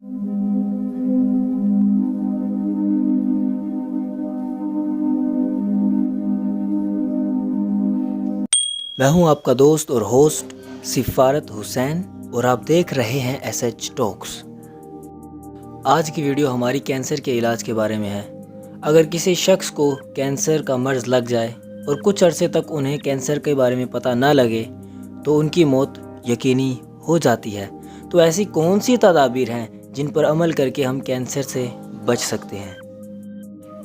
میں ہوں آپ کا دوست اور ہوسٹ سفارت حسین اور آپ دیکھ رہے ہیں ایس ایچ ٹاکس۔ آج کی ویڈیو ہماری کینسر کے علاج کے بارے میں ہے۔ اگر کسی شخص کو کینسر کا مرض لگ جائے اور کچھ عرصے تک انہیں کینسر کے بارے میں پتہ نہ لگے تو ان کی موت یقینی ہو جاتی ہے۔ تو ایسی کون سی تدابیر ہیں جن پر عمل کر کے ہم کینسر سے بچ سکتے ہیں؟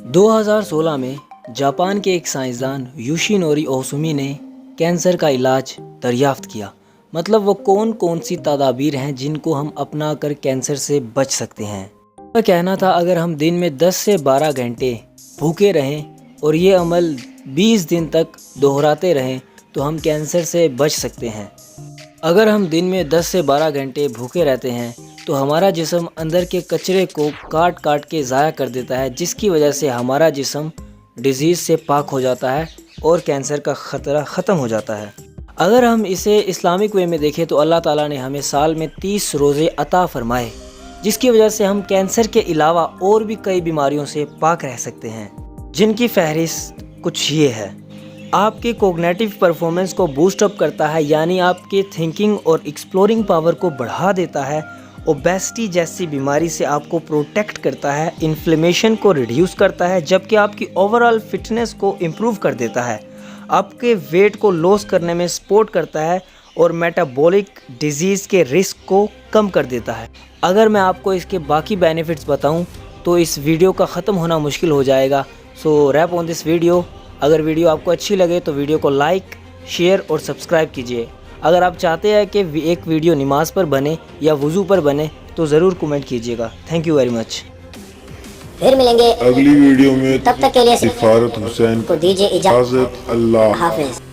2016 میں جاپان کے ایک سائنسدان یوشینوری اوسومی نے کینسر کا علاج دریافت کیا۔ مطلب وہ کون سی تدابیر ہیں جن کو ہم اپنا کر کینسر سے بچ سکتے ہیں۔ ان کا کہنا تھا اگر ہم دن میں 10 سے 12 گھنٹے بھوکے رہیں اور یہ عمل 20 دن تک دہراتے رہیں تو ہم کینسر سے بچ سکتے ہیں۔ اگر ہم دن میں 10 سے 12 گھنٹے بھوکے رہتے ہیں تو ہمارا جسم اندر کے کچرے کو کاٹ کے ضائع کر دیتا ہے، جس کی وجہ سے ہمارا جسم ڈیزیز سے پاک ہو جاتا ہے اور کینسر کا خطرہ ختم ہو جاتا ہے۔ اگر ہم اسے اسلامک وے میں دیکھیں تو اللہ تعالیٰ نے ہمیں سال میں 30 روزے عطا فرمائے، جس کی وجہ سے ہم کینسر کے علاوہ اور بھی کئی بیماریوں سے پاک رہ سکتے ہیں، جن کی فہرست کچھ یہ ہے۔ آپ کے کوگنیٹو پرفارمنس کو بوسٹ اپ کرتا ہے، یعنی آپ کے تھنکنگ اور ایکسپلورنگ پاور کو بڑھا دیتا ہے۔ اوبیسٹی جیسی بیماری سے آپ کو پروٹیکٹ کرتا ہے، انفلیمیشن کو ریڈیوس کرتا ہے، جبکہ آپ کی اوور آل فٹنس کو امپروو کر دیتا ہے، آپ کے ویٹ کو لوس کرنے میں سپورٹ کرتا ہے اور میٹابولک ڈیزیز کے رسک کو کم کر دیتا ہے۔ اگر میں آپ کو اس کے باقی بینیفٹس بتاؤں تو اس ویڈیو کا ختم ہونا مشکل ہو جائے گا۔ سو ریپ آن دس ویڈیو۔ اگر ویڈیو آپ کو اچھی لگے تو ویڈیو کو لائک، شیئر اور سبسکرائب کیجیے۔ اگر آپ چاہتے ہیں کہ ایک ویڈیو نماز پر بنے یا وضو پر بنے تو ضرور کمنٹ کیجیے گا۔ Thank you very much. پھر ملیں گے اگلی ویڈیو میں۔ تب تک کے لیے سفارت حسین کو دیجیے اجازت۔ اللہ حافظ۔